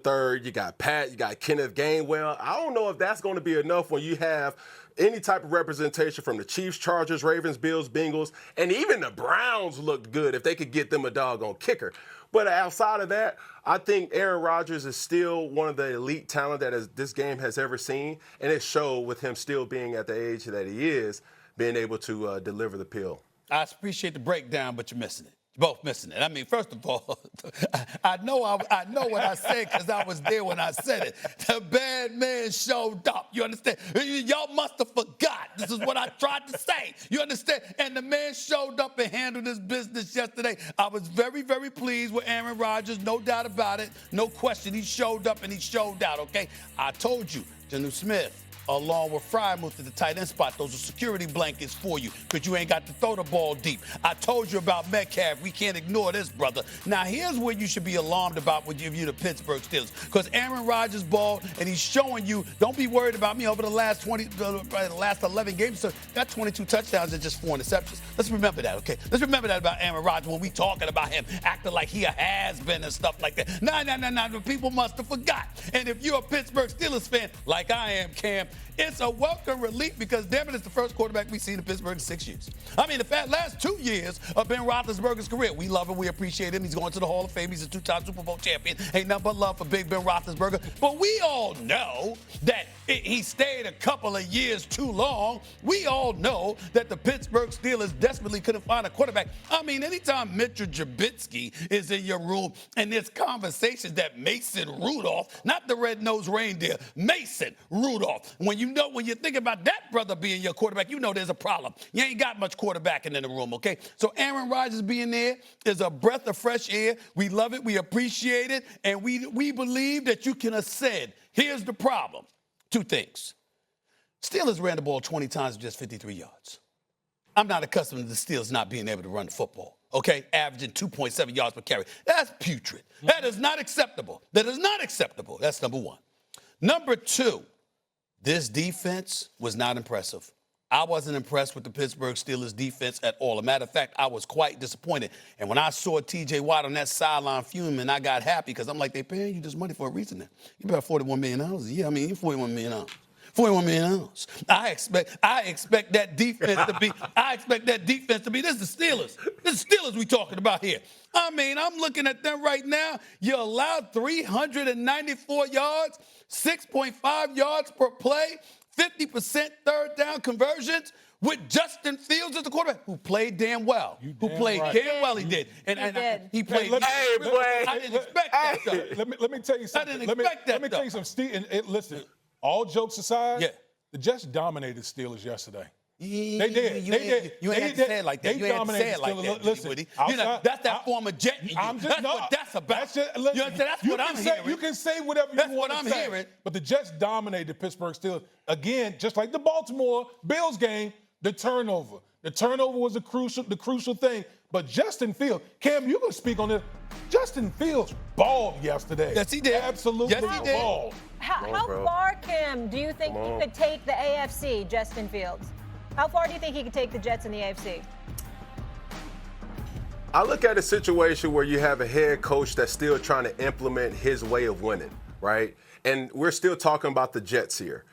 third, you got Pat, you got Kenneth Gainwell. I don't know if that's going to be enough when you have any type of representation from the Chiefs, Chargers, Ravens, Bills, Bengals, and even the Browns looked good if they could get them a doggone kicker. But outside of that, I think Aaron Rodgers is still one of the elite talent that this game has ever seen, and it showed with him still being at the age that he is, being able to deliver the pill. I appreciate the breakdown, but you're missing it. You're both missing it. I mean, first of all, I know what I said because I was there when I said it. The bad man showed up. You understand? Y'all must have forgot. This is what I tried to say. You understand? And the man showed up and handled his business yesterday. I was very, very pleased with Aaron Rodgers. No doubt about it. No question. He showed up and he showed out, okay? I told you, Jonnu Smith, along with Freiermuth at the tight end spot. Those are security blankets for you because you ain't got to throw the ball deep. I told you about Metcalf. We can't ignore this, brother. Now, here's what you should be alarmed about when you're the Pittsburgh Steelers, because Aaron Rodgers balled, and he's showing you, don't be worried about me over the last 11 games. So got 22 touchdowns and just 4 interceptions. Let's remember that, okay? Let's remember that about Aaron Rodgers when we talking about him acting like he a has-been and stuff like that. No. The people must have forgot. And if you're a Pittsburgh Steelers fan, like I am, Cam, it's a welcome relief because, damn it, it's the first quarterback we've seen in Pittsburgh in 6 years. I mean, the last 2 years of Ben Roethlisberger's career, we love him, we appreciate him. He's going to the Hall of Fame. He's a 2-time Super Bowl champion. Ain't nothing but love for Big Ben Roethlisberger. But we all know that he stayed a couple of years too long. We all know that the Pittsburgh Steelers desperately couldn't find a quarterback. I mean, anytime Mitchell Trubisky is in your room and there's conversations that Mason Rudolph, not the red-nosed reindeer, Mason Rudolph, when you think about that brother being your quarterback, you know there's a problem. You ain't got much quarterbacking in the room, okay? So Aaron Rodgers being there is a breath of fresh air. We love it. We appreciate it. And we believe that you can ascend. Here's the problem. 2 things. Steelers ran the ball 20 times with just 53 yards. I'm not accustomed to the Steelers not being able to run the football, okay? Averaging 2.7 yards per carry. That's putrid. That is not acceptable. That is not acceptable. That's number one. Number 2, this defense was not impressive. I wasn't impressed with the Pittsburgh Steelers defense at all. As a matter of fact, I was quite disappointed. And when I saw T.J. Watt on that sideline fuming, I got happy because I'm like, they paying you this money for a reason then. You about $41 million. Yeah, I mean, you're $41 million. $41 million. I expect that defense to be. This is the Steelers. This is the Steelers we talking about here. I mean, I'm looking at them right now. You allowed 394 yards, 6.5 yards per play, 50% third down conversions with Justin Fields as the quarterback, who played damn well. He did. And he played. I didn't expect that. Let me tell you something. I didn't expect that. Let me tell you something. Listen, all jokes aside, the Jets dominated Steelers yesterday. They did. You ain't have to say it like that. You ain't have to say it like that. Listen, that's that former Jet. That's what that's about. That's what I'm hearing. You can say whatever you want to say. That's what I'm hearing. But the Jets dominated the Pittsburgh Steelers. Again, just like the Baltimore Bills game, the turnover. The turnover was the crucial thing. But Justin Fields, Cam, you can speak on this. Justin Fields balled yesterday. Yes, he did. Absolutely balled. How far, Kim, do you think he could take the AFC, Justin Fields? How far do you think he could take the Jets in the AFC? I look at a situation where you have a head coach that's still trying to implement his way of winning, right? And we're still talking about the Jets here.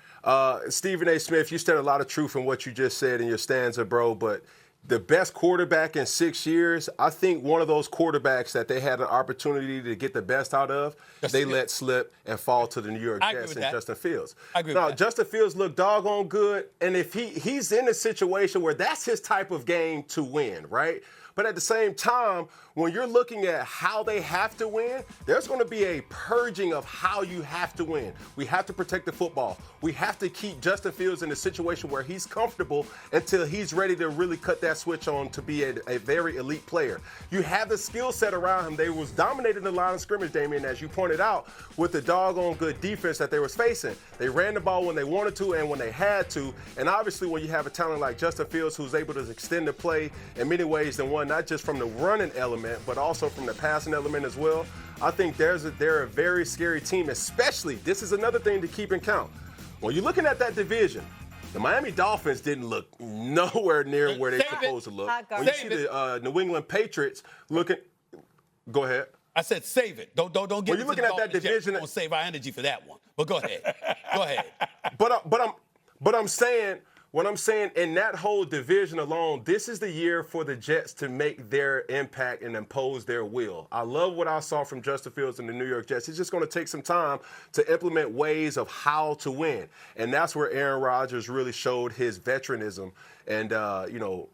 Stephen A. Smith, you said a lot of truth in what you just said in your stanza, bro, but the best quarterback in 6 years, I think one of those quarterbacks that they had an opportunity to get the best out of, they let slip and fall to the New York Jets and Justin Fields. Now, Justin Fields looked doggone good, and if he's in a situation where that's his type of game to win, right? But at the same time, when you're looking at how they have to win, there's going to be a purging of how you have to win. We have to protect the football. We have to keep Justin Fields in a situation where he's comfortable until he's ready to really cut that switch on to be a very elite player. You have the skill set around him. They was dominating the line of scrimmage, Damian, as you pointed out, with the doggone good defense that they was facing. They ran the ball when they wanted to and when they had to. And obviously when you have a talent like Justin Fields who's able to extend the play in many ways than one, not just from the running element, but also from the passing element as well, I think they're a very scary team, especially, this is another thing to keep in count. When you're looking at that division, the Miami Dolphins didn't look nowhere near where they're supposed to look. When you see the New England Patriots looking – go ahead. I said save it. Don't get When into you're looking the at that Dolphins yet. division- We're gonna save our energy for that one. But go ahead. Go ahead. But I'm saying, what I'm saying, in that whole division alone, this is the year for the Jets to make their impact and impose their will. I love what I saw from Justin Fields and the New York Jets. It's just going to take some time to implement ways of how to win. And that's where Aaron Rodgers really showed his veteranism and,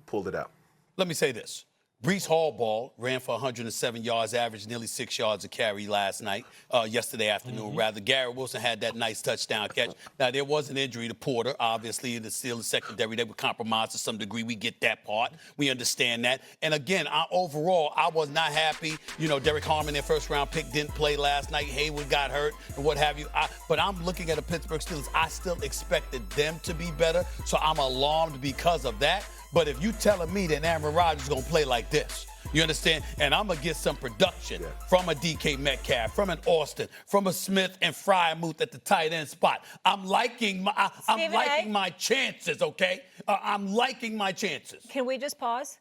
pulled it out. Let me say this. Breece Hall ran for 107 yards, averaged nearly 6 yards a carry yesterday afternoon, rather. Garrett Wilson had that nice touchdown catch. Now, there was an injury to Porter. Obviously, in the Steelers secondary, they were compromised to some degree. We get that part. We understand that. And again, overall, I was not happy. Derek Harmon, their first-round pick, didn't play last night. Hayward got hurt and what have you. But I'm looking at the Pittsburgh Steelers. I still expected them to be better, so I'm alarmed because of that. But if you telling me that Aaron Rodgers is going to play like this, you understand? And I'm going to get some production from a DK Metcalf, from an Austin, from a Smith and Freiermuth at the tight end spot. I'm liking my chances, okay? I'm liking my chances. Can we just pause?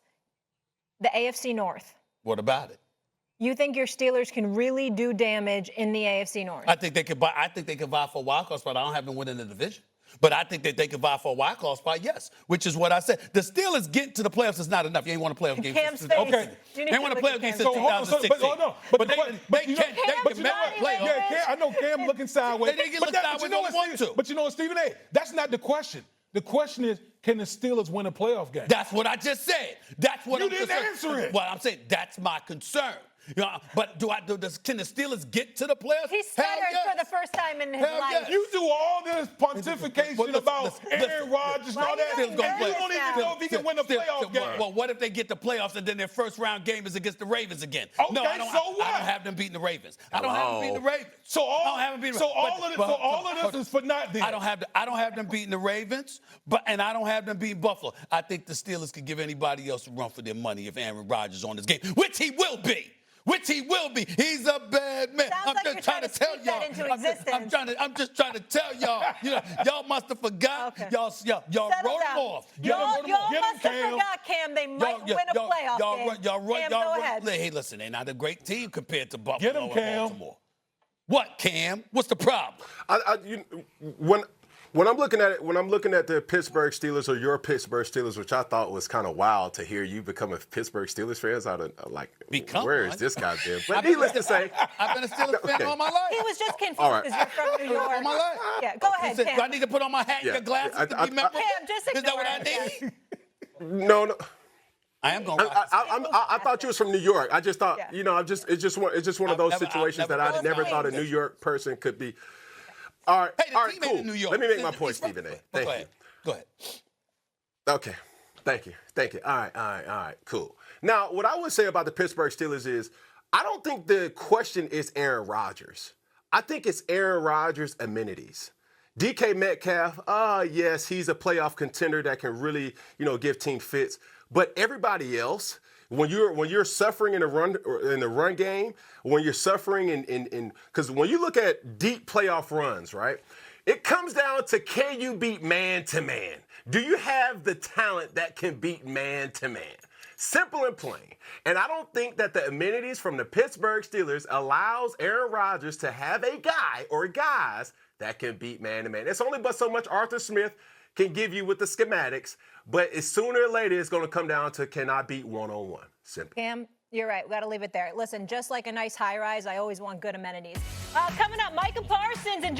The AFC North. What about it? You think your Steelers can really do damage in the AFC North? I think they could vie for a wild card spot. I don't have them winning the division. But I think that they could vie for a wild card spot, yes, which is what I said. The Steelers getting to the playoffs is not enough. You ain't won a playoff game since 2016. They ain't won a playoff game since 2016. But they can make a playoff. Yeah, I know Cam looking sideways. They didn't look sideways when they want to. But Stephen A., that's not the question. The question is, can the Steelers win a playoff game? That's what I just said. That's what you I'm didn't answer it. Well, I'm saying that's my concern. But can the Steelers get to the playoffs? He stuttered for the first time in his life. Yes. You do all this pontification about Aaron Rodgers and all that. You don't even know if he can win a playoff game. Well, what if they get the playoffs and then their first-round game is against the Ravens again? Okay, no, so what? I don't have them beating the Ravens. I don't have them beating the Ravens. So all of this is for not them. I don't have them beating the Ravens, and I don't have them beating Buffalo. I think the Steelers could give anybody else a run for their money if Aaron Rodgers is on this game, which he will be. He's a bad man. I'm just trying to tell y'all. I'm just trying to tell y'all. Y'all must have forgot. Okay. Y'all wrote him off. Y'all must have forgot, Cam. They might win a playoff game. Cam, go ahead. Hey, listen, they're not a great team compared to Buffalo Get him, and Cam. Baltimore. What, Cam? What's the problem? When I'm looking at the Pittsburgh Steelers or your Pittsburgh Steelers, which I thought was kind of wild to hear you become a Pittsburgh Steelers fan, where is this guy been? But needless to say, I've been a Steelers fan all my life. He was just confused All right. because you're from New York. All my life. Yeah, go ahead, Do I Cam. need to put on my hat and your glasses to be memorable? Cam, just Is that what I ignore need? no. I am going to I thought you was from New York. I just thought, it's just one of those I've situations never that I never thought a New York person could be. All right, Hey, the team cool. ain't in New York. Let me make my It's point, Stephen A. Thank you. Go ahead. Okay. Thank you. All right. Cool. Now, what I would say about the Pittsburgh Steelers is I don't think the question is Aaron Rodgers. I think it's Aaron Rodgers' amenities. DK Metcalf, yes, he's a playoff contender that can really, give team fits. But everybody else, when you're suffering in the run game, when you're suffering in because when you look at deep playoff runs, right, it comes down to, can you beat man to man? Do you have the talent that can beat man to man? Simple and plain. And I don't think that the amenities from the Pittsburgh Steelers allows Aaron Rodgers to have a guy or guys that can beat man to man. It's only but so much Arthur Smith can give you with the schematics, but sooner or later it's going to come down to, can I beat one-on-one? Simple. Cam, you're right. We got to leave it there. Listen, just like a nice high rise, I always want good amenities. Coming up, Micah Parsons and Jordan